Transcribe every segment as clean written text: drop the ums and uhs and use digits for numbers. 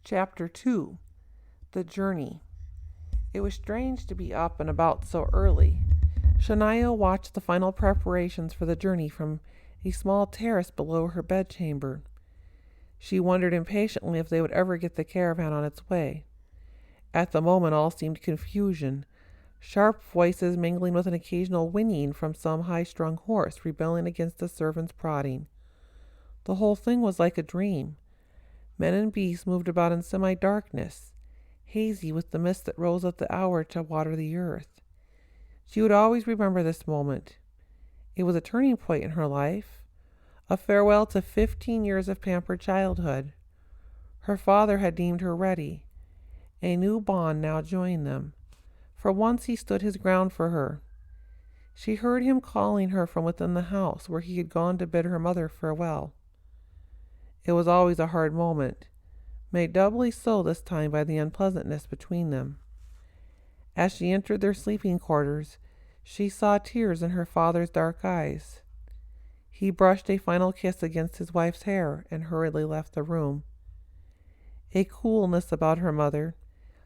Chapter 2. The Journey. It was strange to be up and about so early. Shania watched the final preparations for the journey from a small terrace below her bedchamber. She wondered impatiently if they would ever get the caravan on its way. At the moment all seemed confusion, sharp voices mingling with an occasional whinnying from some high-strung horse rebelling against the servant's prodding. The whole thing was like a dream. Men and beasts moved about in semi-darkness, hazy with the mist that rose at the hour to water the earth. She would always remember this moment. It was a turning point in her life, a farewell to 15 years of pampered childhood. Her father had deemed her ready. A new bond now joined them. For once he stood his ground for her. She heard him calling her from within the house where he had gone to bid her mother farewell. It was always a hard moment, made doubly so this time by the unpleasantness between them. As she entered their sleeping quarters, she saw tears in her father's dark eyes. He brushed a final kiss against his wife's hair and hurriedly left the room. A coolness about her mother,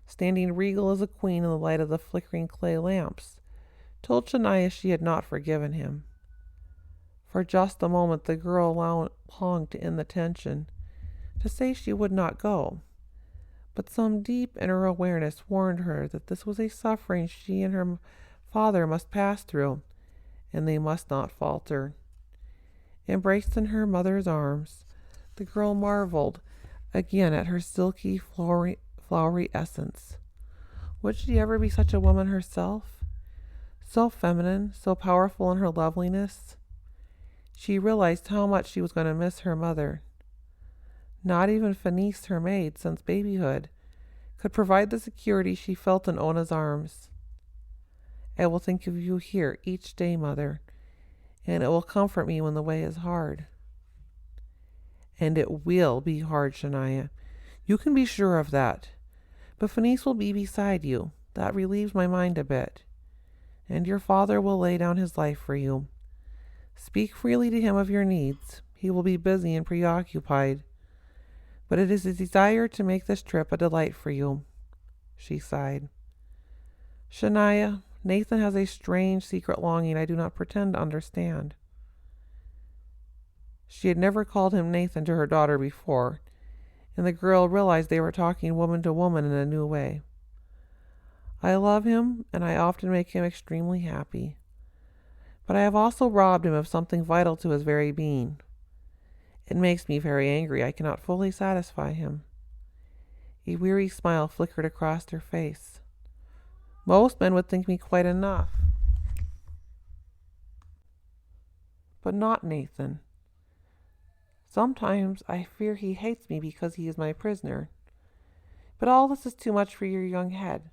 standing regal as a queen in the light of the flickering clay lamps, told Shania she had not forgiven him. For just a moment the girl longed to end the tension, to say she would not go. But some deep inner awareness warned her that this was a suffering she and her father must pass through, and they must not falter. Embraced in her mother's arms, the girl marveled again at her silky, flowery essence. Would she ever be such a woman herself? So feminine, so powerful in her loveliness? She realized how much she was going to miss her mother. Not even Fenice, her maid since babyhood, could provide the security she felt in Ona's arms. I will think of you here each day, Mother, and it will comfort me when the way is hard. And it will be hard, Shania. You can be sure of that. But Fenice will be beside you. That relieves my mind a bit. And your father will lay down his life for you. Speak freely to him of your needs. He will be busy and preoccupied. But it is his desire to make this trip a delight for you. She sighed. Shania, Nathan has a strange secret longing I do not pretend to understand. She had never called him Nathan to her daughter before, and the girl realized they were talking woman to woman in a new way. I love him, and I often make him extremely happy. But I have also robbed him of something vital to his very being. It makes me very angry. I cannot fully satisfy him. A weary smile flickered across her face. Most men would think me quite enough. But not Nathan. Sometimes I fear he hates me because he is my prisoner. But all this is too much for your young head.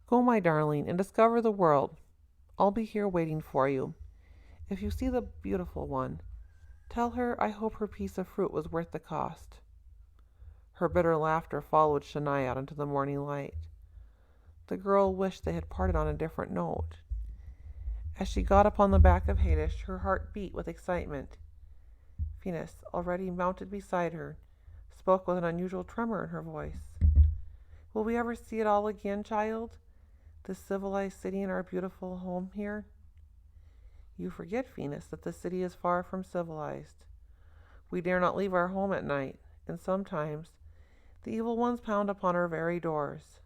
Go, my darling, and discover the world. I'll be here waiting for you. If you see the beautiful one, tell her I hope her piece of fruit was worth the cost. Her bitter laughter followed Shania out into the morning light. The girl wished they had parted on a different note. As she got upon the back of Hadish, her heart beat with excitement. Venus, already mounted beside her, spoke with an unusual tremor in her voice. Will we ever see it all again, child? This civilized city and our beautiful home here? You forget, Venus, that the city is far from civilized. We dare not leave our home at night, and sometimes the evil ones pound upon our very doors.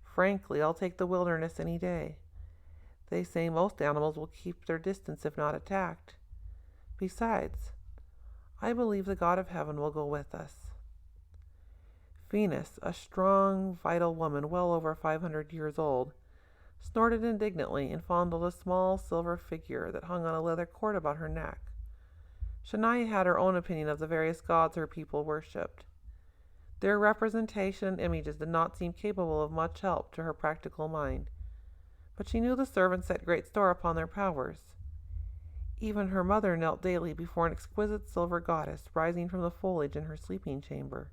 Frankly, I'll take the wilderness any day. They say most animals will keep their distance if not attacked. Besides, I believe the God of heaven will go with us. Venus, a strong, vital woman well over 500 years old, snorted indignantly and fondled a small silver figure that hung on a leather cord about her neck. Shania had her own opinion of the various gods her people worshipped. Their representation and images did not seem capable of much help to her practical mind, but she knew the servants set great store upon their powers. Even her mother knelt daily before an exquisite silver goddess rising from the foliage in her sleeping chamber.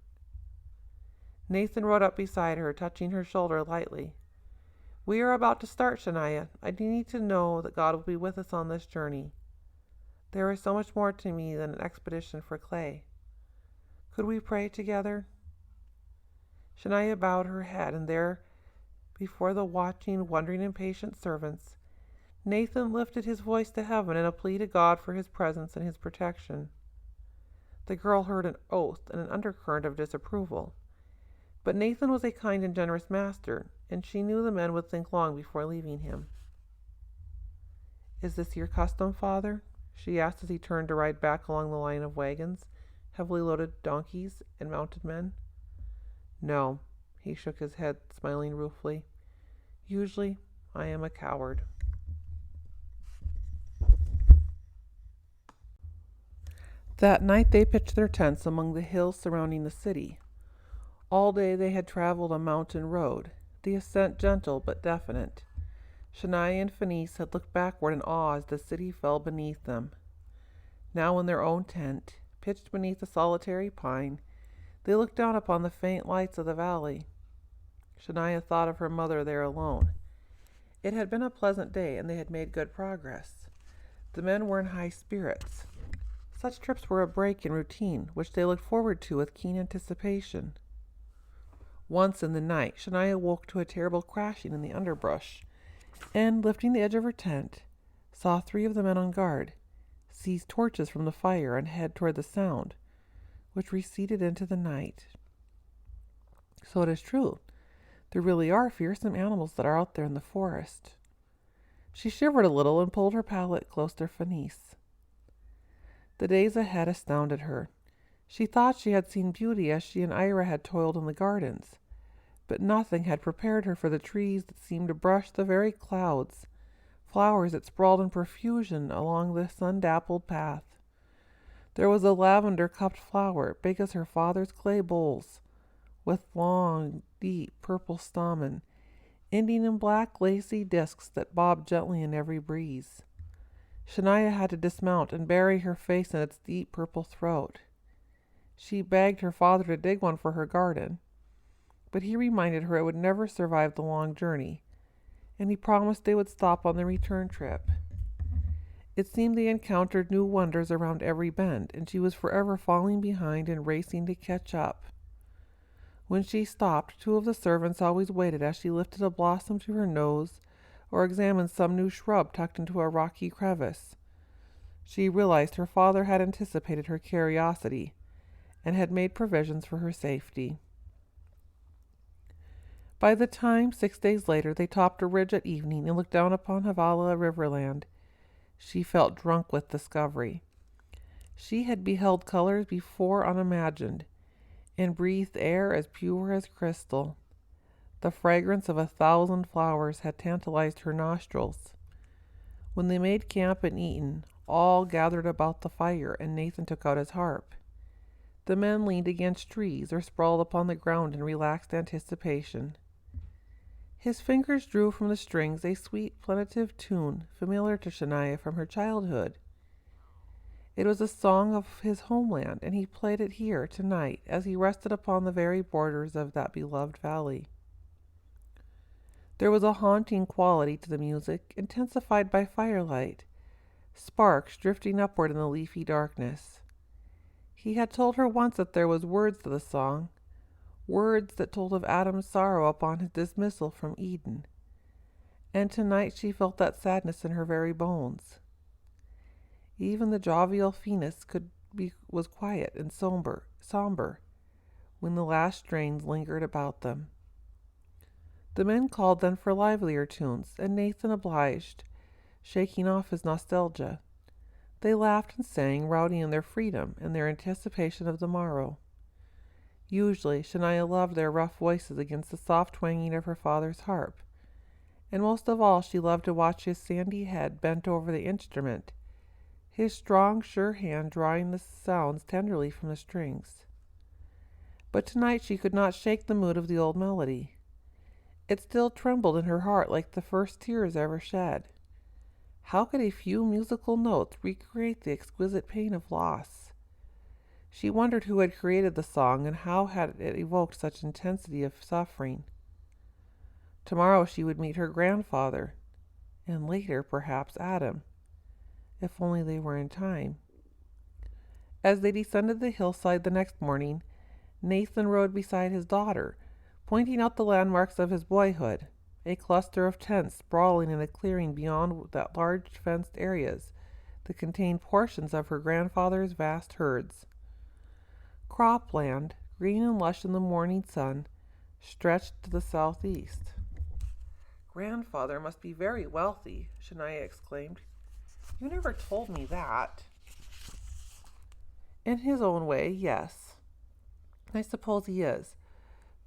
Nathan rode up beside her, touching her shoulder lightly. We are about to start, Shania. I need to know that God will be with us on this journey. There is so much more to me than an expedition for clay. Could we pray together? Shania bowed her head, and there, before the watching, wondering, impatient servants, Nathan lifted his voice to heaven in a plea to God for his presence and his protection. The girl heard an oath and an undercurrent of disapproval. But Nathan was a kind and generous master, and she knew the men would think long before leaving him. "Is this your custom, father?" she asked as he turned to ride back along the line of wagons, heavily loaded donkeys, and mounted men. "No," he shook his head, smiling ruefully. "Usually I am a coward." That night they pitched their tents among the hills surrounding the city. All day they had traveled a mountain road, the ascent gentle but definite. Shania and Phineas had looked backward in awe as the city fell beneath them. Now in their own tent, pitched beneath a solitary pine, they looked down upon the faint lights of the valley. Shania thought of her mother there alone. It had been a pleasant day, and they had made good progress. The men were in high spirits. Such trips were a break in routine, which they looked forward to with keen anticipation. Once in the night, Shania woke to a terrible crashing in the underbrush, and, lifting the edge of her tent, saw 3 of the men on guard seize torches from the fire and head toward the sound, which receded into the night. So it is true. There really are fearsome animals that are out there in the forest. She shivered a little and pulled her pallet close to Phineas. The days ahead astounded her. She thought she had seen beauty as she and Ira had toiled in the gardens, but nothing had prepared her for the trees that seemed to brush the very clouds, flowers that sprawled in profusion along the sun-dappled path. There was a lavender-cupped flower, big as her father's clay bowls, with long, deep purple stamen, ending in black lacy discs that bobbed gently in every breeze. Shania had to dismount and bury her face in its deep purple throat. She begged her father to dig one for her garden, but he reminded her it would never survive the long journey, and he promised they would stop on the return trip. It seemed they encountered new wonders around every bend, and she was forever falling behind and racing to catch up. When she stopped, 2 of the servants always waited as she lifted a blossom to her nose or examined some new shrub tucked into a rocky crevice. She realized her father had anticipated her curiosity and had made provisions for her safety. By the time, 6 days later, they topped a ridge at evening and looked down upon Havala Riverland, she felt drunk with discovery. She had beheld colors before unimagined, and breathed air as pure as crystal. The fragrance of 1,000 flowers had tantalized her nostrils. When they made camp and eaten, all gathered about the fire, and Nathan took out his harp. The men leaned against trees or sprawled upon the ground in relaxed anticipation. His fingers drew from the strings a sweet, plaintive tune familiar to Shania from her childhood. It was a song of his homeland, and he played it here tonight as he rested upon the very borders of that beloved valley. There was a haunting quality to the music, intensified by firelight, sparks drifting upward in the leafy darkness. He had told her once that there was words to the song, words that told of Adam's sorrow upon his dismissal from Eden. And tonight she felt that sadness in her very bones. Even the jovial Phineas was quiet and somber when the last strains lingered about them. The men called then for livelier tunes, and Nathan obliged, shaking off his nostalgia. They laughed and sang, rowdy in their freedom and their anticipation of the morrow. Usually Shania loved their rough voices against the soft twanging of her father's harp, and most of all she loved to watch his sandy head bent over the instrument, his strong, sure hand drawing the sounds tenderly from the strings. But tonight she could not shake the mood of the old melody. It still trembled in her heart like the first tears ever shed. How could a few musical notes recreate the exquisite pain of loss? She wondered who had created the song and how had it evoked such intensity of suffering. Tomorrow she would meet her grandfather, and later, perhaps, Adam, if only they were in time. As they descended the hillside the next morning, Nathan rode beside his daughter, pointing out the landmarks of his boyhood, a cluster of tents sprawling in a clearing beyond that large fenced areas that contained portions of her grandfather's vast herds. Cropland, green and lush in the morning sun, stretched to the southeast. Grandfather must be very wealthy, Shania exclaimed. You never told me that. In his own way, yes. I suppose he is,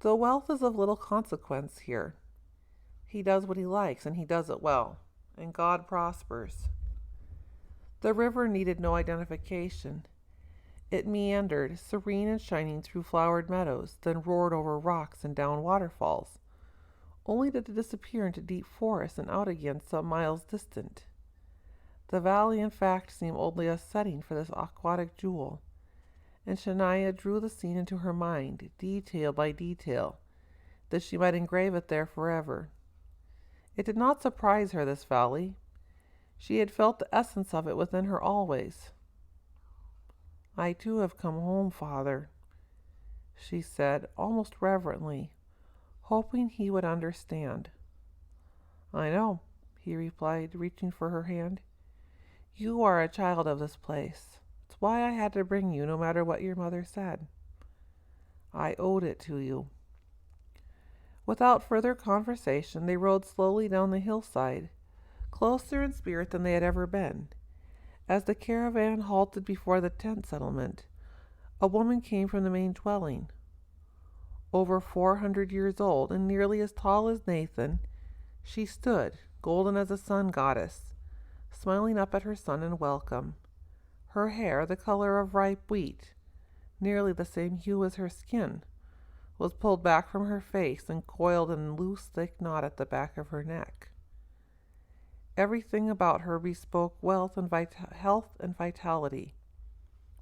though wealth is of little consequence here. He does what he likes, and he does it well, and God prospers. The river needed no identification. It meandered, serene and shining through flowered meadows, then roared over rocks and down waterfalls, only to disappear into deep forests and out again some miles distant. The valley, in fact, seemed only a setting for this aquatic jewel, and Shania drew the scene into her mind, detail by detail, that she might engrave it there forever. It did not surprise her, this valley. She had felt the essence of it within her always. I too have come home, Father, she said, almost reverently, hoping he would understand. I know, he replied, reaching for her hand. You are a child of this place. It's why I had to bring you, no matter what your mother said. I owed it to you. Without further conversation, they rode slowly down the hillside, closer in spirit than they had ever been. As the caravan halted before the tent settlement, a woman came from the main dwelling. Over 400 years old and nearly as tall as Nathan, she stood, golden as a sun goddess, smiling up at her son in welcome. Her hair, the color of ripe wheat, nearly the same hue as her skin, was pulled back from her face and coiled in a loose, thick knot at the back of her neck. Everything about her bespoke wealth and health and vitality,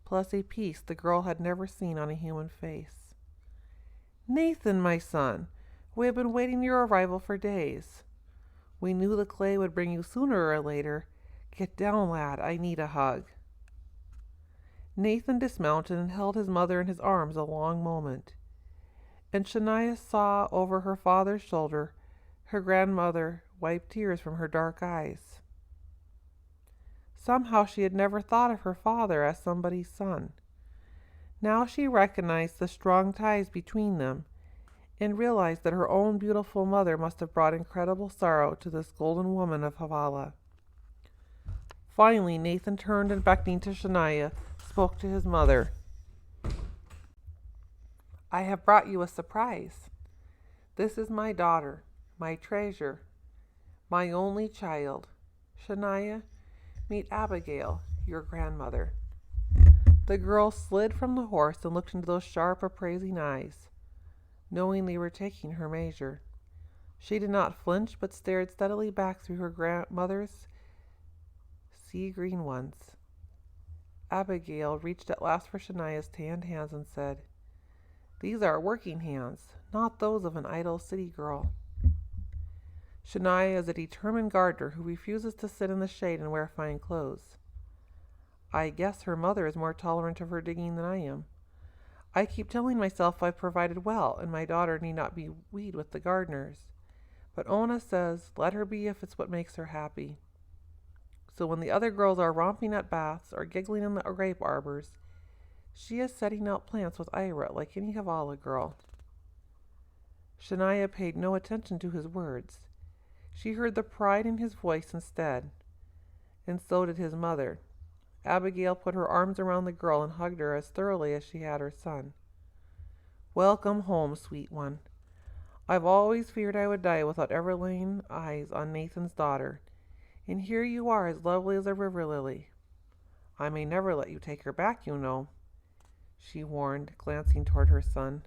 plus a peace the girl had never seen on a human face. Nathan, my son, we have been waiting your arrival for days. We knew the clay would bring you sooner or later. Get down, lad, I need a hug. Nathan dismounted and held his mother in his arms a long moment, and Shania saw over her father's shoulder her grandmother wipe tears from her dark eyes. Somehow she had never thought of her father as somebody's son. Now she recognized the strong ties between them and realized that her own beautiful mother must have brought incredible sorrow to this golden woman of Havala. Finally, Nathan turned and, beckoning to Shania, spoke to his mother. I have brought you a surprise. This is my daughter, my treasure, my only child. Shania, meet Abigail, your grandmother. The girl slid from the horse and looked into those sharp, appraising eyes, knowing they were taking her measure. She did not flinch, but stared steadily back through her grandmother's sea-green ones. Abigail reached at last for Shania's tanned hands and said, These are working hands, not those of an idle city girl. Shania is a determined gardener who refuses to sit in the shade and wear fine clothes. I guess her mother is more tolerant of her digging than I am. I keep telling myself I've provided well, and my daughter need not be weed with the gardeners. But Ona says, let her be if it's what makes her happy. So when the other girls are romping at baths or giggling in the grape arbors, she is setting out plants with Ira like any Havala girl. Shania paid no attention to his words. She heard the pride in his voice instead, and so did his mother. Abigail put her arms around the girl and hugged her as thoroughly as she had her son. Welcome home, sweet one. I've always feared I would die without ever laying eyes on Nathan's daughter, and here you are as lovely as a river lily. I may never let you take her back, you know, she warned, glancing toward her son.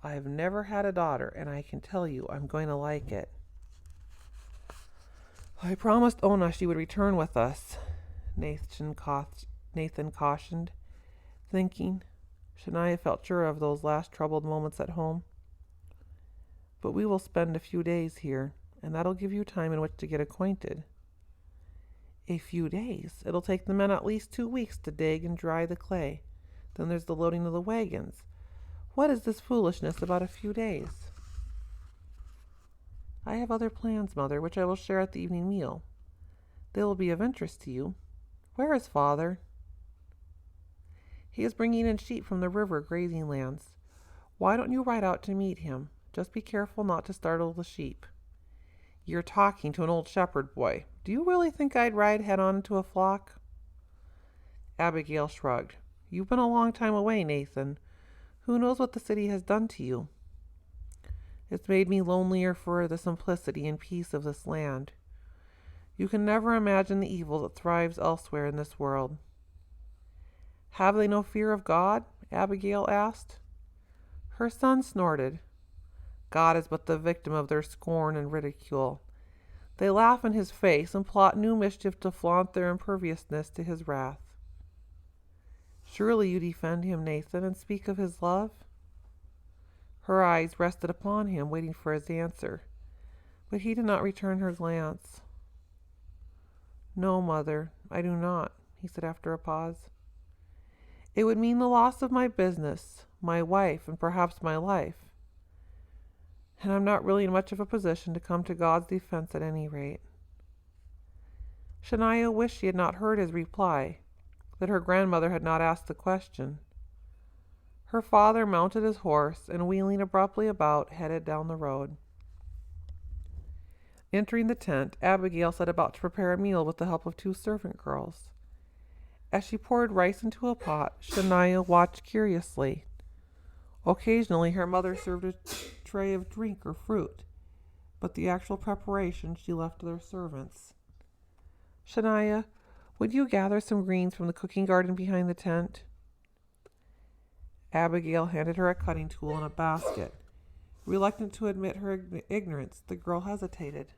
I've never had a daughter, and I can tell you I'm going to like it. I promised Ona she would return with us, Nathan cautioned, thinking. Shania felt sure of those last troubled moments at home. But we will spend a few days here, and that'll give you time in which to get acquainted. A few days? It'll take the men at least 2 weeks to dig and dry the clay. Then there's the loading of the wagons. What is this foolishness about a few days? I have other plans, Mother, which I will share at the evening meal. They will be of interest to you. Where is Father? He is bringing in sheep from the river grazing lands. Why don't you ride out to meet him? Just be careful not to startle the sheep. You're talking to an old shepherd boy. Do you really think I'd ride head-on into a flock? Abigail shrugged. You've been a long time away, Nathan. Who knows what the city has done to you? It's made me lonelier for the simplicity and peace of this land. You can never imagine the evil that thrives elsewhere in this world. Have they no fear of God? Abigail asked. Her son snorted. God is but the victim of their scorn and ridicule. They laugh in his face and plot new mischief to flaunt their imperviousness to his wrath. Surely you defend him, Nathan, and speak of his love? Her eyes rested upon him, waiting for his answer, but he did not return her glance. No, Mother, I do not, he said after a pause. It would mean the loss of my business, my wife, and perhaps my life. And I'm not really in much of a position to come to God's defense at any rate. Shania wished she had not heard his reply, that her grandmother had not asked the question. Her father mounted his horse and, wheeling abruptly about, headed down the road. Entering the tent, Abigail set about to prepare a meal with the help of 2 servant girls. As she poured rice into a pot, Shania watched curiously. Occasionally her mother served a tray of drink or fruit, but the actual preparation she left to their servants. Shania, would you gather some greens from the cooking garden behind the tent? Abigail handed her a cutting tool and a basket. Reluctant to admit her ignorance, the girl hesitated.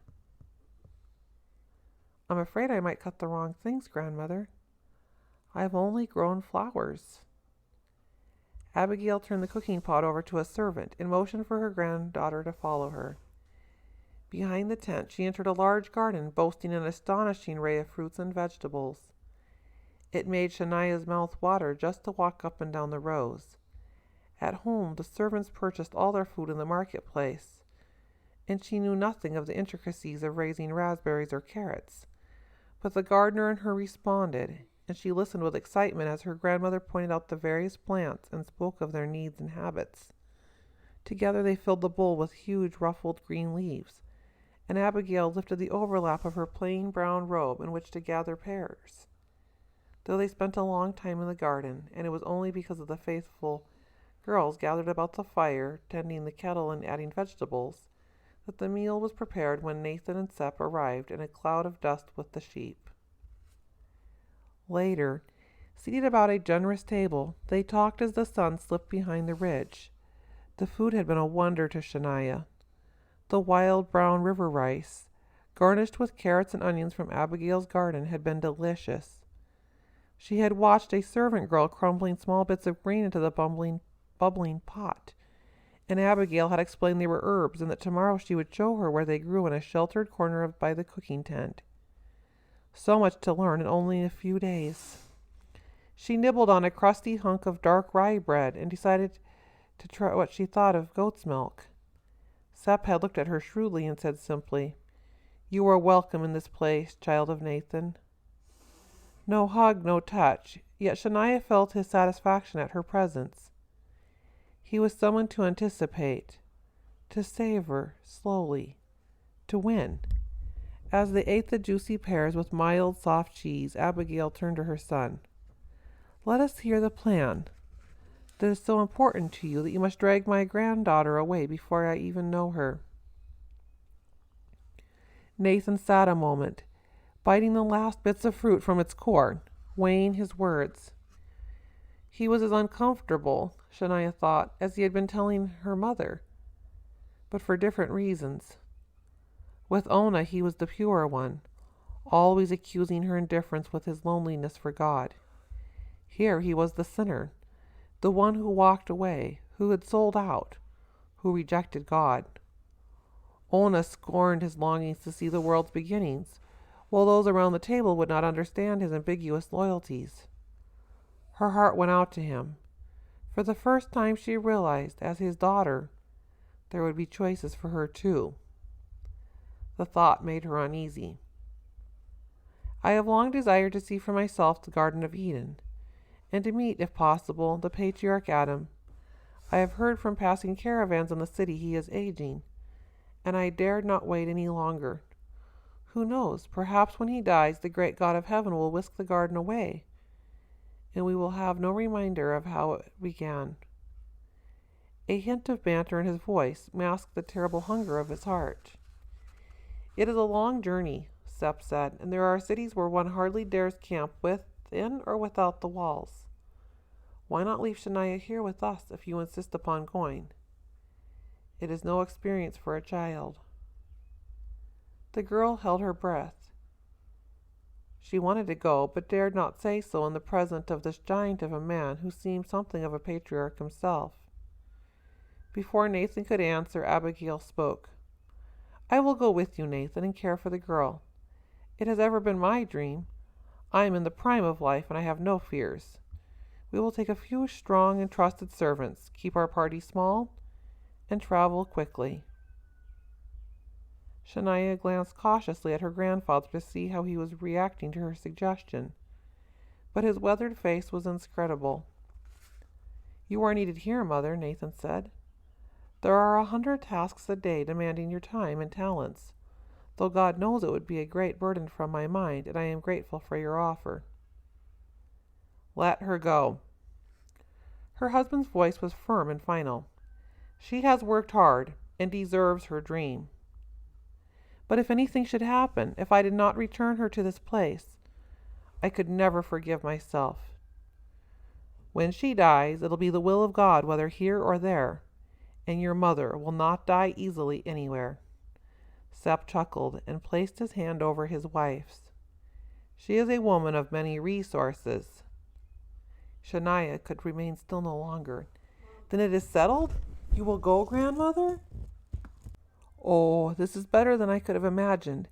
I'm afraid I might cut the wrong things, Grandmother. I've only grown flowers. Abigail turned the cooking pot over to a servant and motioned for her granddaughter to follow her. Behind the tent, she entered a large garden boasting an astonishing array of fruits and vegetables. It made Shania's mouth water just to walk up and down the rows. At home, the servants purchased all their food in the marketplace, and she knew nothing of the intricacies of raising raspberries or carrots. But the gardener and her responded, and she listened with excitement as her grandmother pointed out the various plants and spoke of their needs and habits. Together they filled the bowl with huge ruffled green leaves, and Abigail lifted the overlap of her plain brown robe in which to gather pears. Though they spent a long time in the garden, and it was only because of the faithful girls gathered about the fire, tending the kettle and adding vegetables, that the meal was prepared when Nathan and Sep arrived in a cloud of dust with the sheep. Later, seated about a generous table, they talked as the sun slipped behind the ridge. The food had been a wonder to Shania. The wild brown river rice, garnished with carrots and onions from Abigail's garden, had been delicious. She had watched a servant girl crumbling small bits of grain into the bubbling pot, and Abigail had explained they were herbs and that tomorrow she would show her where they grew in a sheltered corner by the cooking tent. So much to learn in only a few days. She nibbled on a crusty hunk of dark rye bread and decided to try what she thought of goat's milk. Sep had looked at her shrewdly and said simply, "You are welcome in this place, child of Nathan." No hug, no touch, yet Shania felt his satisfaction at her presence. He was someone to anticipate, to savor slowly, to win. As they ate the juicy pears with mild, soft cheese, Abigail turned to her son. "Let us hear the plan that is so important to you that you must drag my granddaughter away before I even know her." Nathan sat a moment, biting the last bits of fruit from its core, weighing his words. He was as uncomfortable, Shania thought, as he had been telling her mother, but for different reasons. With Ona he was the pure one, always accusing her indifference with his loneliness for God. Here he was the sinner, the one who walked away, who had sold out, who rejected God. Ona scorned his longings to see the world's beginnings, while those around the table would not understand his ambiguous loyalties. Her heart went out to him. For the first time she realized, as his daughter, there would be choices for her too. The thought made her uneasy. I have long desired to see for myself the Garden of Eden, and to meet, if possible, the patriarch Adam. I have heard from passing caravans in the city he is aging, and I dared not wait any longer. Who knows, perhaps when he dies, the great God of heaven will whisk the garden away, and we will have no reminder of how it began. A hint of banter in his voice masked the terrible hunger of his heart. It is a long journey, Sepp said, and there are cities where one hardly dares camp within or without the walls. Why not leave Shania here with us if you insist upon going? It is no experience for a child. The girl held her breath. She wanted to go, but dared not say so in the presence of this giant of a man who seemed something of a patriarch himself. Before Nathan could answer, Abigail spoke. I will go with you, Nathan, and care for the girl. It has ever been my dream. I am in the prime of life, and I have no fears. We will take a few strong and trusted servants, keep our party small, and travel quickly. Shania glanced cautiously at her grandfather to see how he was reacting to her suggestion, but his weathered face was inscrutable. You are needed here, Mother, Nathan said. There are 100 tasks a day demanding your time and talents, though God knows it would be a great burden from my mind, and I am grateful for your offer. Let her go. Her husband's voice was firm and final. She has worked hard and deserves her dream. But if anything should happen, if I did not return her to this place, I could never forgive myself. When she dies, it'll be the will of God, whether here or there, and your mother will not die easily anywhere. Sepp chuckled and placed his hand over his wife's. She is a woman of many resources. Shania could remain still no longer. Then it is settled? You will go, grandmother? Oh, this is better than I could have imagined.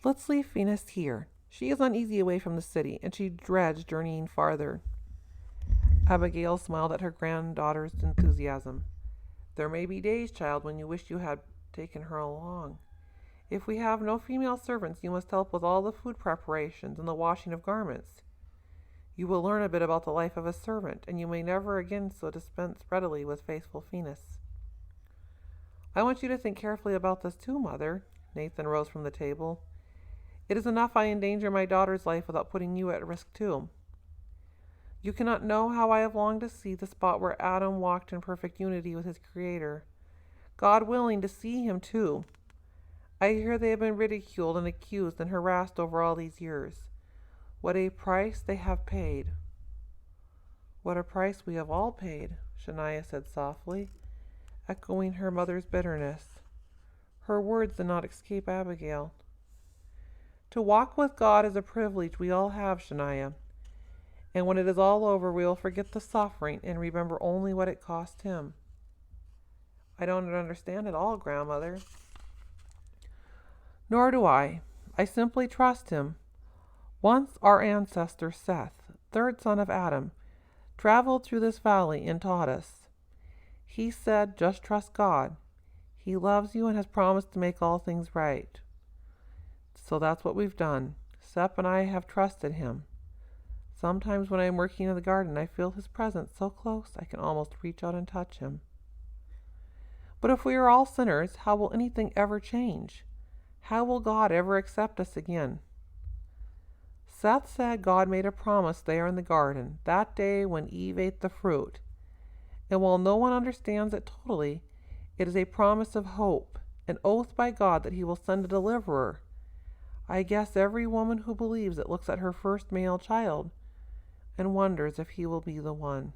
Let's leave Venus here. She is uneasy away from the city, and she dreads journeying farther. Abigail smiled at her granddaughter's enthusiasm. There may be days, child, when you wish you had taken her along. If we have no female servants, you must help with all the food preparations and the washing of garments. You will learn a bit about the life of a servant, and you may never again so dispense readily with faithful Venus. I want you to think carefully about this too, Mother. Nathan rose from the table. It is enough I endanger my daughter's life without putting you at risk too. You cannot know how I have longed to see the spot where Adam walked in perfect unity with his Creator. God willing to see him too. I hear they have been ridiculed and accused and harassed over all these years. What a price they have paid. What a price we have all paid, Shania said softly, echoing her mother's bitterness. Her words did not escape Abigail. To walk with God is a privilege we all have, Shania. And when it is all over, we will forget the suffering and remember only what it cost him. I don't understand it all, grandmother. Nor do I. I simply trust him. Once our ancestor Seth, third son of Adam, traveled through this valley and taught us. He said, just trust God. He loves you and has promised to make all things right. So that's what we've done. Sepp and I have trusted him. Sometimes when I am working in the garden, I feel his presence so close I can almost reach out and touch him. But if we are all sinners, how will anything ever change? How will God ever accept us again? Seth said God made a promise there in the garden, that day when Eve ate the fruit. And while no one understands it totally, it is a promise of hope, an oath by God that he will send a deliverer. I guess every woman who believes it looks at her first male child and wonders if he will be the one.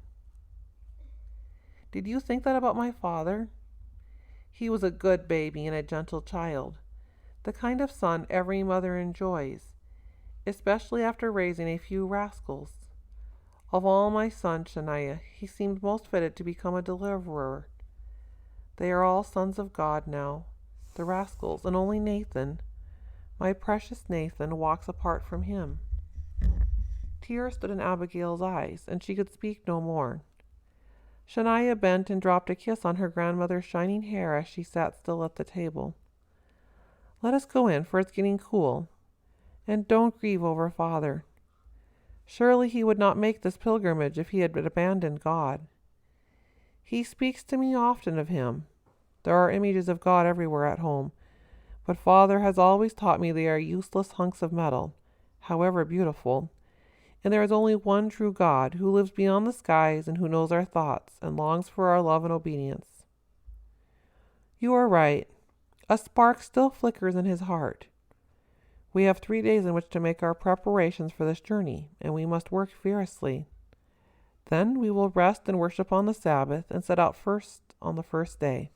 Did you think that about my father? He was a good baby and a gentle child, the kind of son every mother enjoys, especially after raising a few rascals. Of all my sons, Shania, he seemed most fitted to become a deliverer. They are all sons of God now, the rascals, and only Nathan, my precious Nathan, walks apart from him. Tears stood in Abigail's eyes, and she could speak no more. Shania bent and dropped a kiss on her grandmother's shining hair as she sat still at the table. Let us go in, for it's getting cool. And don't grieve over Father. Surely he would not make this pilgrimage if he had abandoned God. He speaks to me often of him. There are images of God everywhere at home, but Father has always taught me they are useless hunks of metal, however beautiful, and there is only one true God who lives beyond the skies and who knows our thoughts and longs for our love and obedience. You are right. A spark still flickers in his heart. We have 3 days in which to make our preparations for this journey, and we must work fiercely. Then we will rest and worship on the Sabbath and set out first on the first day.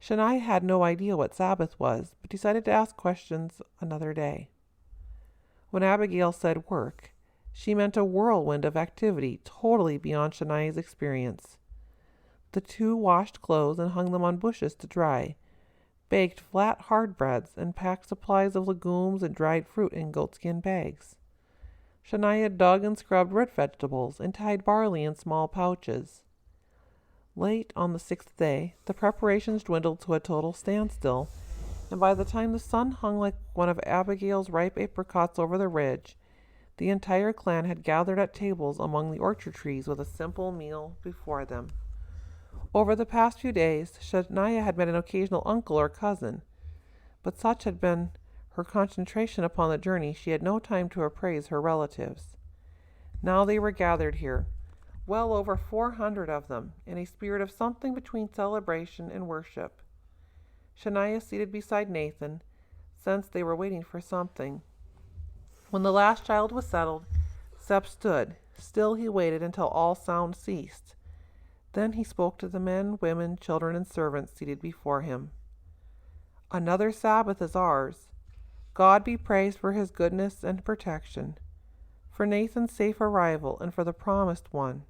Shania had no idea what Sabbath was, but decided to ask questions another day. When Abigail said work, she meant a whirlwind of activity totally beyond Shania's experience. The two washed clothes and hung them on bushes to dry, baked flat hard breads, and packed supplies of legumes and dried fruit in goatskin bags. Shania dug and scrubbed root vegetables and tied barley in small pouches. Late on the 6th day, the preparations dwindled to a total standstill, and by the time the sun hung like one of Abigail's ripe apricots over the ridge, the entire clan had gathered at tables among the orchard trees with a simple meal before them. Over the past few days, Shania had met an occasional uncle or cousin, but such had been her concentration upon the journey she had no time to appraise her relatives. Now they were gathered here, well over 400 of them, in a spirit of something between celebration and worship. Shania seated beside Nathan, sensed they were waiting for something. When the last child was settled, Sep stood. Still he waited until all sound ceased. Then he spoke to the men, women, children, and servants seated before him. Another Sabbath is ours. God be praised for his goodness and protection, for Nathan's safe arrival, and for the promised one.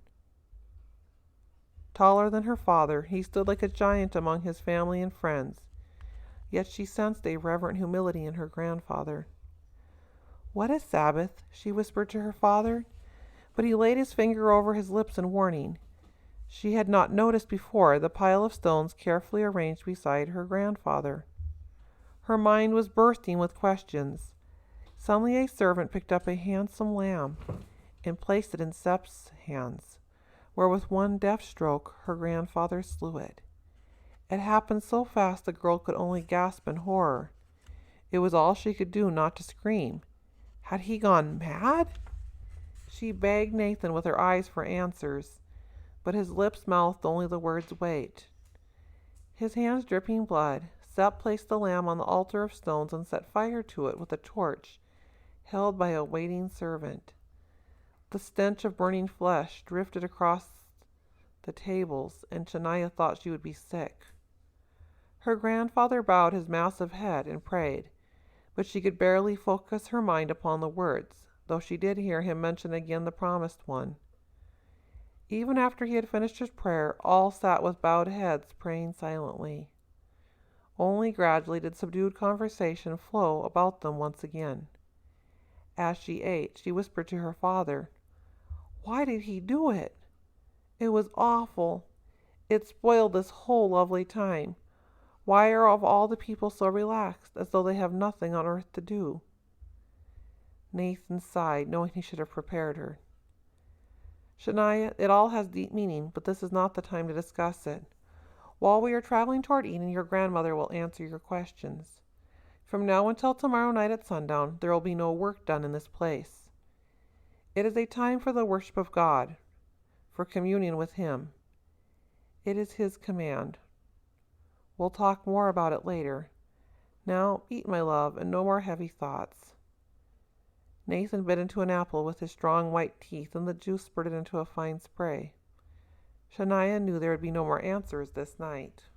Taller than her father, he stood like a giant among his family and friends, yet she sensed a reverent humility in her grandfather. What is Sabbath? She whispered to her father, but he laid his finger over his lips in warning. She had not noticed before the pile of stones carefully arranged beside her grandfather. Her mind was bursting with questions. Suddenly a servant picked up a handsome lamb and placed it in Sep's hands, where with one deft stroke her grandfather slew it. It happened so fast the girl could only gasp in horror. It was all she could do not to scream. Had he gone mad? She begged Nathan with her eyes for answers, but his lips mouthed only the words, "Wait." His hands dripping blood, Sep placed the lamb on the altar of stones and set fire to it with a torch held by a waiting servant. The stench of burning flesh drifted across the tables, and Shania thought she would be sick. Her grandfather bowed his massive head and prayed, but she could barely focus her mind upon the words, though she did hear him mention again the promised one. Even after he had finished his prayer, all sat with bowed heads, praying silently. Only gradually did subdued conversation flow about them once again. As she ate, she whispered to her father, "Why did he do it? It was awful. It spoiled this whole lovely time. Why are of all the people so relaxed, as though they have nothing on earth to do?" Nathan sighed, knowing he should have prepared her. "Shania, it all has deep meaning, but this is not the time to discuss it. While we are traveling toward Eden, your grandmother will answer your questions. From now until tomorrow night at sundown, there will be no work done in this place. It is a time for the worship of God, for communion with him. It is his command. We'll talk more about it later. Now, eat, my love, and no more heavy thoughts." Nathan bit into an apple with his strong white teeth, and the juice spurted into a fine spray. Shania knew there would be no more answers this night.